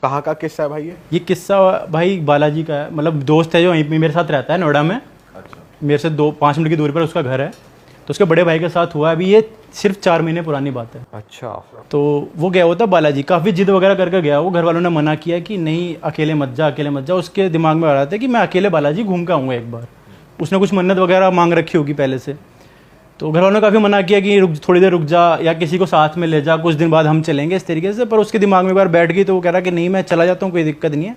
कहाँ का किस्सा है भाई ये किस्सा भाई बालाजी का है। मतलब दोस्त है जो यहीं पे मेरे साथ रहता है नोएडा में। अच्छा। मेरे से 5 मिनट की दूरी पर उसका घर है। तो उसके बड़े भाई के साथ हुआ। अभी ये सिर्फ 4 महीने पुरानी बात है। अच्छा। तो वो गया हुआ था बालाजी, काफ़ी जिद वगैरह करके गया। वो घर वालों ने मना किया कि नहीं अकेले मत जा, अकेले मत जा। उसके दिमाग में आ रहा था कि मैं अकेले बालाजी घूम के आऊँगा एक बार। उसने कुछ मन्नत वगैरह मांग रखी होगी पहले से। तो घर वालों ने काफ़ी मना किया कि थोड़ी देर रुक जा या किसी को साथ में ले जा, कुछ दिन बाद हम चलेंगे, इस तरीके से। पर उसके दिमाग में एक बार बैठ गई तो वो कह रहा कि नहीं मैं चला जाता हूँ, कोई दिक्कत नहीं है।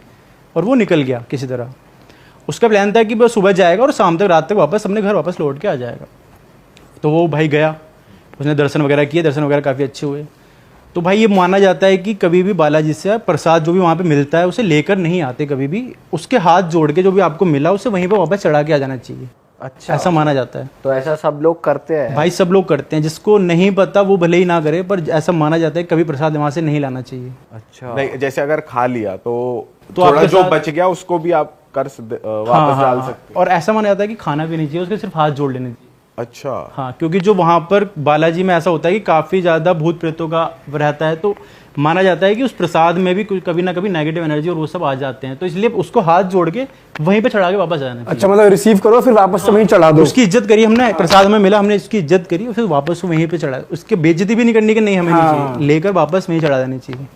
और वो निकल गया किसी तरह। उसका प्लान था कि बस सुबह जाएगा और शाम तक रात तक वापस अपने घर वापस लौट के आ जाएगा। तो वो भाई गया, उसने दर्शन वगैरह किए, दर्शन वगैरह काफ़ी अच्छे हुए। तो भाई ये माना जाता है कि कभी भी बालाजी से प्रसाद जो भी वहाँ पे मिलता है उसे लेकर नहीं आते कभी भी। उसके हाथ जोड़ के जो भी आपको मिला उसे वहीं पे वापस चढ़ा के आ जाना चाहिए। अच्छा, ऐसा माना जाता है। तो ऐसा सब लोग करते हैं भाई सब लोग करते हैं। जिसको नहीं पता वो भले ही ना करे, पर ऐसा माना जाता है कभी प्रसाद वहाँ से नहीं लाना चाहिए। अच्छा, नहीं, जैसे अगर खा लिया तो तो थोड़ा आपके जो साथ- बच गया उसको भी आप वापस हाँ, डाल हाँ, सकते और ऐसा माना जाता है कि खाना भी नहीं चाहिए, उसके सिर्फ हाथ जोड़ लेने चाहिए। अच्छा। हाँ, क्योंकि जो वहाँ पर बालाजी में ऐसा होता है कि काफ़ी ज़्यादा भूत प्रेतों का रहता है। तो माना जाता है कि उस प्रसाद में भी कभी ना कभी नेगेटिव एनर्जी और वो सब आ जाते हैं। तो इसलिए उसको हाथ जोड़ के वहीं पे चढ़ा के वापस आ जाना चाहिए। अच्छा, मतलब रिसीव करो फिर वापस से वहीं चढ़ा दो। उसकी इज्जत करी हमने, प्रसाद में मिला, हमने उसकी इज्जत करी और फिर वापस वहीं पे चढ़ा। उसकी बेइज्जती भी नहीं करनी कि नहीं हमें नहीं चाहिए, लेकर वापस वहीं चढ़ा देनी चाहिए।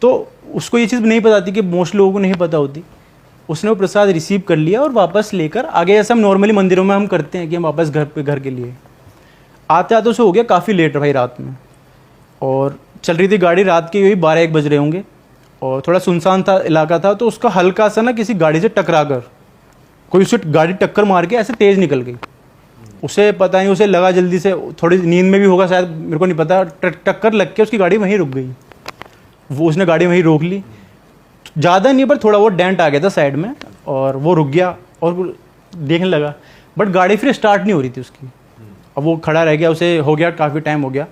तो उसको ये चीज़ नहीं पता थी कि मोस्ट लोगों को नहीं पता होती। उसने वो प्रसाद रिसीव कर लिया और वापस लेकर आगे, जैसे हम नॉर्मली मंदिरों में हम करते हैं कि हम वापस घर के लिए आते आते उसे हो गया काफ़ी लेट भाई रात में। और चल रही थी गाड़ी, रात के यही 12-1 बज रहे होंगे और थोड़ा सुनसान था इलाका था। तो उसका हल्का सा ना किसी गाड़ी से टकरा कर कोई उसे गाड़ी टक्कर मार के ऐसे तेज़ निकल गई। उसे पता नहीं, उसे लगा जल्दी से, थोड़ी नींद में भी होगा शायद, मेरे को नहीं पता। टक्कर लग के उसकी गाड़ी वहीं रुक गई। वो उसने गाड़ी वहीं रोक ली, ज़्यादा नहीं पर थोड़ा वो डेंट आ गया था साइड में, और वो रुक गया और देखने लगा। बट गाड़ी फिर स्टार्ट नहीं हो रही थी उसकी। अब वो खड़ा रह गया, उसे हो गया काफ़ी टाइम हो गया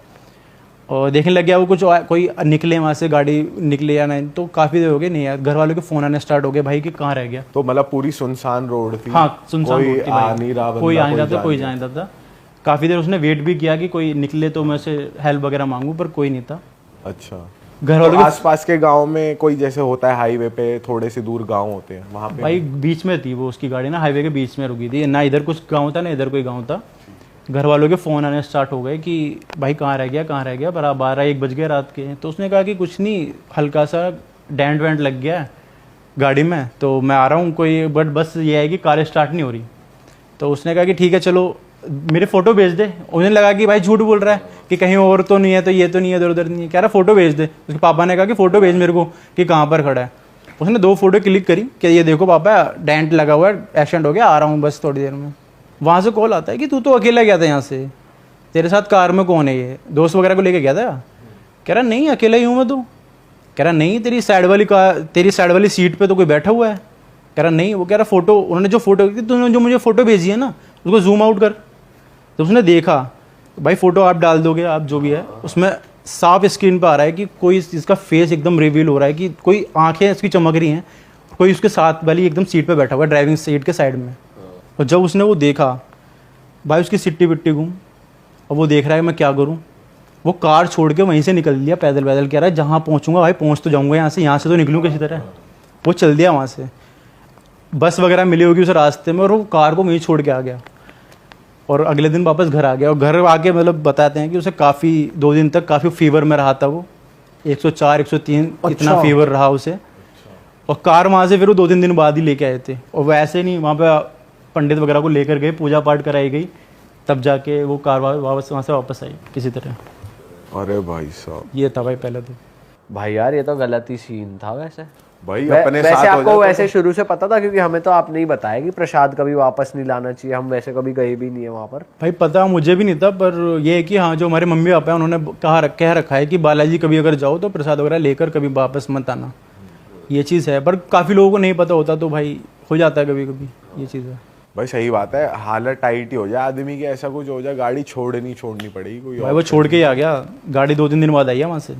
और देखने लग गया वो कुछ कोई निकले वहाँ से, गाड़ी निकले या नहीं। तो काफ़ी देर हो गई, नहीं यार। घर वालों के फ़ोन आने स्टार्ट हो गए भाई कि कहाँ रह गया। तो मतलब पूरी सुनसान रोड थी। हाँ, सुनसान कोई रोड थी आ भाई। नहीं रहा, कोई आ नहीं रहा था, जा कोई नहीं जा नहीं रहा था। काफ़ी देर उसने वेट भी किया कि कोई निकले तो मैं उसे हेल्प वगैरह मांगूँ, पर कोई नहीं था। अच्छा। घर तो वालों के आसपास के गांव में कोई जैसे होता है हाईवे पे थोड़े से दूर गांव होते हैं वहाँ पे? भाई बीच में थी वो, उसकी गाड़ी ना हाईवे के बीच में रुकी थी। ना इधर कुछ गांव था ना इधर कोई गांव था। घर वालों के फ़ोन आने स्टार्ट हो गए कि भाई कहाँ रह गया, कहाँ रह गया। पर 12-1 बज गए रात के। तो उसने कहा कि कुछ नहीं, हल्का सा डेंट वेंट लग गया है गाड़ी में, तो मैं आ रहा हूँ कोई, बट बस ये है कि कार स्टार्ट नहीं हो रही। तो उसने कहा कि ठीक है चलो मेरे फ़ोटो भेज दे। उन्हें लगा कि भाई झूठ बोल रहा है कि कहीं और तो नहीं है, तो ये तो नहीं है, इधर उधर नहीं है। कह रहा फ़ोटो भेज दे। उसके पापा ने कहा कि फ़ोटो भेज मेरे को कि कहाँ पर खड़ा है। उसने 2 फोटो क्लिक करी कि ये देखो पापा डेंट लगा हुआ है, एक्सीडेंट हो गया, आ रहा हूँ बस थोड़ी देर में। वहाँ से कॉल आता है कि तू तो अकेला गया था यहाँ से, तेरे साथ कार में कौन है, ये दोस्त वगैरह को लेके गया था? कह रहा नहीं अकेला ही हूँ मैं तो। कह रहा नहीं तेरी साइड वाली सीट पे तो कोई बैठा हुआ है। कह रहा नहीं। वो कह रहा फ़ोटो, उन्होंने जो फ़ोटो तूने जो मुझे फ़ोटो भेजी है ना उसको जूम आउट कर। तो उसने देखा, भाई फ़ोटो आप डाल दोगे आप जो भी है, उसमें साफ स्क्रीन पर आ रहा है कि कोई इसका फेस एकदम रिवील हो रहा है कि कोई आंखें इसकी चमक रही हैं, कोई उसके साथ वाली एकदम सीट पे बैठा हुआ है, ड्राइविंग सीट के साइड में। और जब उसने वो देखा भाई उसकी सिट्टी बिट्टी घूम। और वो देख रहा है मैं क्या करूँ। वो कार छोड़ के वहीं से निकल लिया पैदल पैदल। कह रहा है जहाँ पहुँचूंगा भाई पहुँच तो जाऊँगा, यहाँ से तो निकलूँ किसी तरह। वो चल दिया वहाँ से, बस वगैरह मिली होगी उस रास्ते में, और वो कार को वहीं छोड़ के आ गया। और अगले दिन वापस घर आ गया। और घर आके मतलब बताते हैं कि उसे काफ़ी 2 दिन तक काफ़ी फीवर में रहा था वो, 104-103 इतना फीवर रहा उसे। और कार वहाँ से फिर वो 2-3 दिन बाद ही लेके आए थे। और वैसे नहीं, वहाँ पे पंडित वगैरह को लेकर गए, पूजा पाठ कराई गई, तब जाके वो कार वापस वहाँ से वापस आई किसी तरह। अरे भाई साहब, ये था भाई पहले तो। भाई यार ये तो गलत ही सीन था वैसे। भाई अपने वैसे साथ हो आपको जाए वैसे शुरू से पता था? क्योंकि हमें तो आपने ही बताया कि प्रसाद कभी वापस नहीं लाना चाहिए। हम वैसे कभी गए भी नहीं है वहाँ पर। भाई पता मुझे भी नहीं था, पर ये है कि हाँ जो हमारे मम्मी पापा हैं उन्होंने कह रखा है कि बालाजी कभी अगर जाओ तो प्रसाद वगैरह लेकर कभी वापस मत आना। ये चीज़ है, पर काफ़ी लोगों को नहीं पता होता, तो भाई हो जाता है कभी कभी ये चीज़ है। भाई सही बात है, हालत टाइट ही हो जाए आदमी की, ऐसा कुछ हो जाए, गाड़ी छोड़नी पड़ेगी कोई भाई वो छोड़ के ही आ गया, गाड़ी 2-3 दिन बाद आई है वहाँ से।